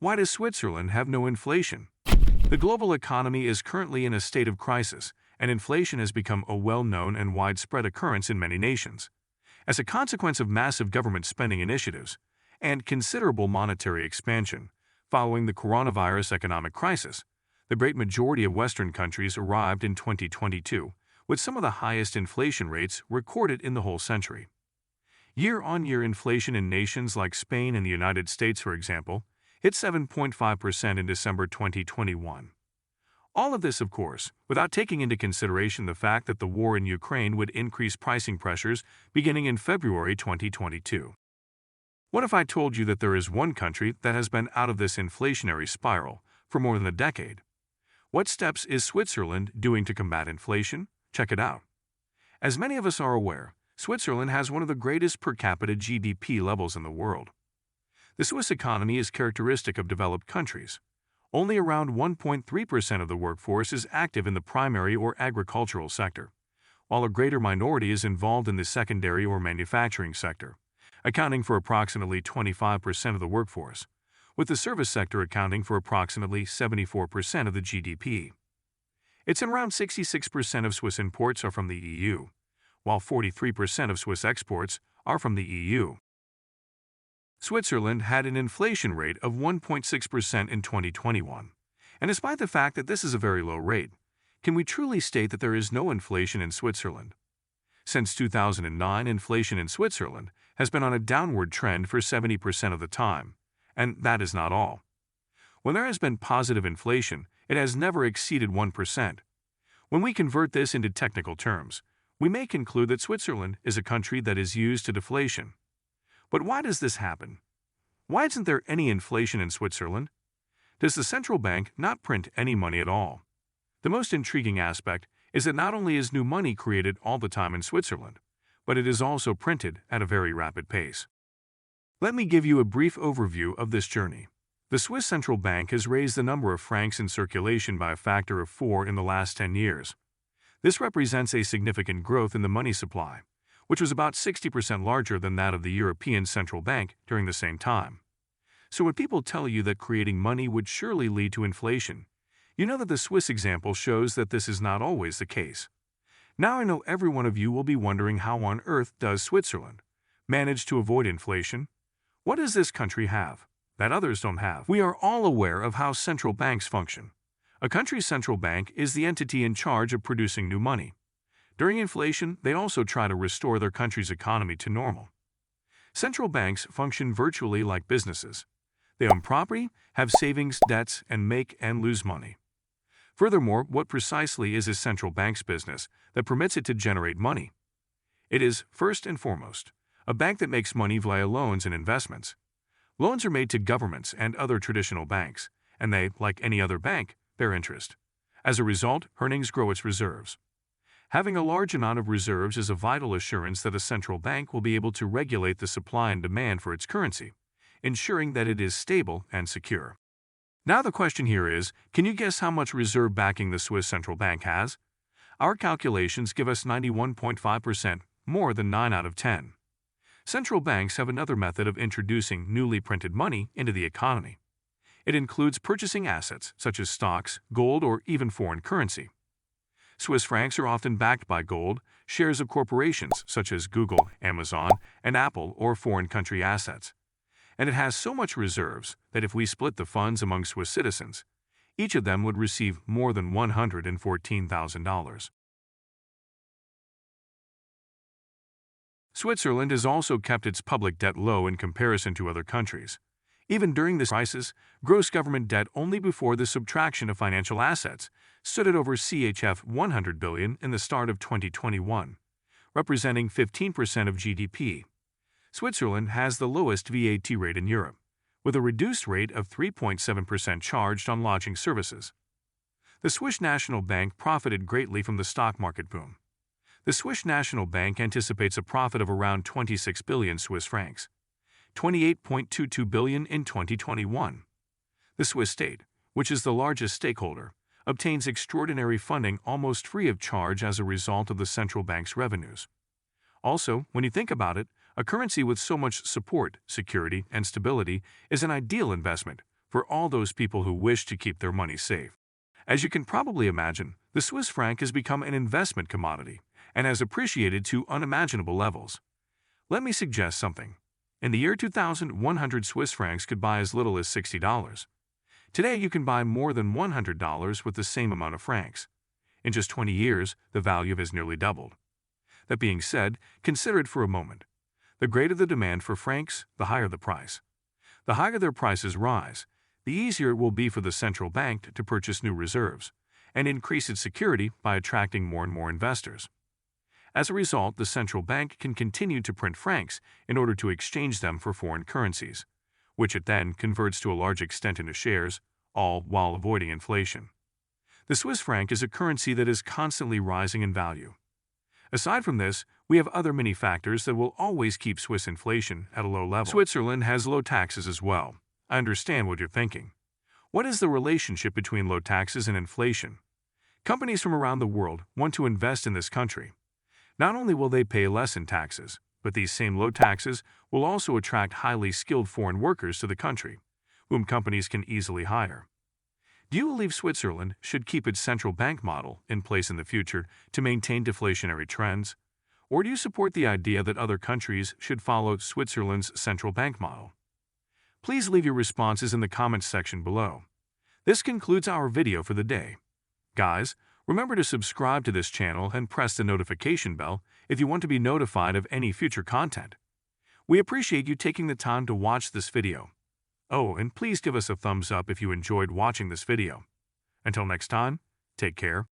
Why does Switzerland have no inflation? The global economy is currently in a state of crisis, and inflation has become a well-known and widespread occurrence in many nations. As a consequence of massive government spending initiatives and considerable monetary expansion following the coronavirus economic crisis, the great majority of Western countries arrived in 2022 with some of the highest inflation rates recorded in the whole century. Year-on-year inflation in nations like Spain and the United States, for example, hit 7.5% in December 2021. All of this, of course, without taking into consideration the fact that the war in Ukraine would increase pricing pressures beginning in February 2022. What if I told you that there is one country that has been out of this inflationary spiral for more than a decade? What steps is Switzerland doing to combat inflation? Check it out. As many of us are aware, Switzerland has one of the greatest per capita GDP levels in the world. The Swiss economy is characteristic of developed countries. Only around 1.3% of the workforce is active in the primary or agricultural sector, while a greater minority is involved in the secondary or manufacturing sector, accounting for approximately 25% of the workforce, with the service sector accounting for approximately 74% of the GDP. It's around 66% of Swiss imports are from the EU, while 43% of Swiss exports are from the EU. Switzerland had an inflation rate of 1.6% in 2021, and despite the fact that this is a very low rate, can we truly state that there is no inflation in Switzerland? Since 2009, inflation in Switzerland has been on a downward trend for 70% of the time, and that is not all. When there has been positive inflation, it has never exceeded 1%. When we convert this into technical terms, we may conclude that Switzerland is a country that is used to deflation. But why does this happen? Why isn't there any inflation in Switzerland? Does the central bank not print any money at all? The most intriguing aspect is that not only is new money created all the time in Switzerland, but it is also printed at a very rapid pace. Let me give you a brief overview of this journey. The Swiss central bank has raised the number of francs in circulation by a factor of 4 in the last 10 years. This represents a significant growth in the money supply, which was about 60% larger than that of the European Central Bank during the same time. So when people tell you that creating money would surely lead to inflation, you know that the Swiss example shows that this is not always the case. Now I know every one of you will be wondering how on earth does Switzerland manage to avoid inflation? What does this country have that others don't have? We are all aware of how central banks function. A country's central bank is the entity in charge of producing new money. During inflation, they also try to restore their country's economy to normal. Central banks function virtually like businesses. They own property, have savings, debts, and make and lose money. Furthermore, what precisely is a central bank's business that permits it to generate money? It is, first and foremost, a bank that makes money via loans and investments. Loans are made to governments and other traditional banks, and they, like any other bank, bear interest. As a result, earnings grow its reserves. Having a large amount of reserves is a vital assurance that a central bank will be able to regulate the supply and demand for its currency, ensuring that it is stable and secure. Now the question here is, can you guess how much reserve backing the Swiss central bank has? Our calculations give us 91.5%, more than 9 out of 10. Central banks have another method of introducing newly printed money into the economy. It includes purchasing assets such as stocks, gold, or even foreign currency. Swiss francs are often backed by gold, shares of corporations such as Google, Amazon, and Apple, or foreign country assets. And it has so much reserves that if we split the funds among Swiss citizens, each of them would receive more than $114,000. Switzerland has also kept its public debt low in comparison to other countries. Even during this crisis, gross government debt only before the subtraction of financial assets stood at over CHF 100 billion in the start of 2021, representing 15% of GDP. Switzerland has the lowest VAT rate in Europe, with a reduced rate of 3.7% charged on lodging services. The Swiss National Bank profited greatly from the stock market boom. The Swiss National Bank anticipates a profit of around 26 billion Swiss francs, 28.22 billion in 2021. The Swiss state, which is the largest stakeholder, obtains extraordinary funding almost free of charge as a result of the central bank's revenues. Also, when you think about it, a currency with so much support, security, and stability is an ideal investment for all those people who wish to keep their money safe. As you can probably imagine, the Swiss franc has become an investment commodity and has appreciated to unimaginable levels. Let me suggest something. In the year 2000, 100 Swiss francs could buy as little as $60. Today, you can buy more than $100 with the same amount of francs. In just 20 years, the value has nearly doubled. That being said, consider it for a moment. The greater the demand for francs, the higher the price. The higher their prices rise, the easier it will be for the central bank to purchase new reserves and increase its security by attracting more and more investors. As a result, the central bank can continue to print francs in order to exchange them for foreign currencies, which it then converts to a large extent into shares, all while avoiding inflation. The Swiss franc is a currency that is constantly rising in value. Aside from this, we have other many factors that will always keep Swiss inflation at a low level. Switzerland has low taxes as well. I understand what you're thinking. What is the relationship between low taxes and inflation? Companies from around the world want to invest in this country. Not only will they pay less in taxes, but these same low taxes will also attract highly skilled foreign workers to the country, whom companies can easily hire. Do you believe Switzerland should keep its central bank model in place in the future to maintain deflationary trends? Or do you support the idea that other countries should follow Switzerland's central bank model? Please leave your responses in the comments section below. This concludes our video for the day. Guys, remember to subscribe to this channel and press the notification bell if you want to be notified of any future content. We appreciate you taking the time to watch this video. Oh, and please give us a thumbs up if you enjoyed watching this video. Until next time, take care.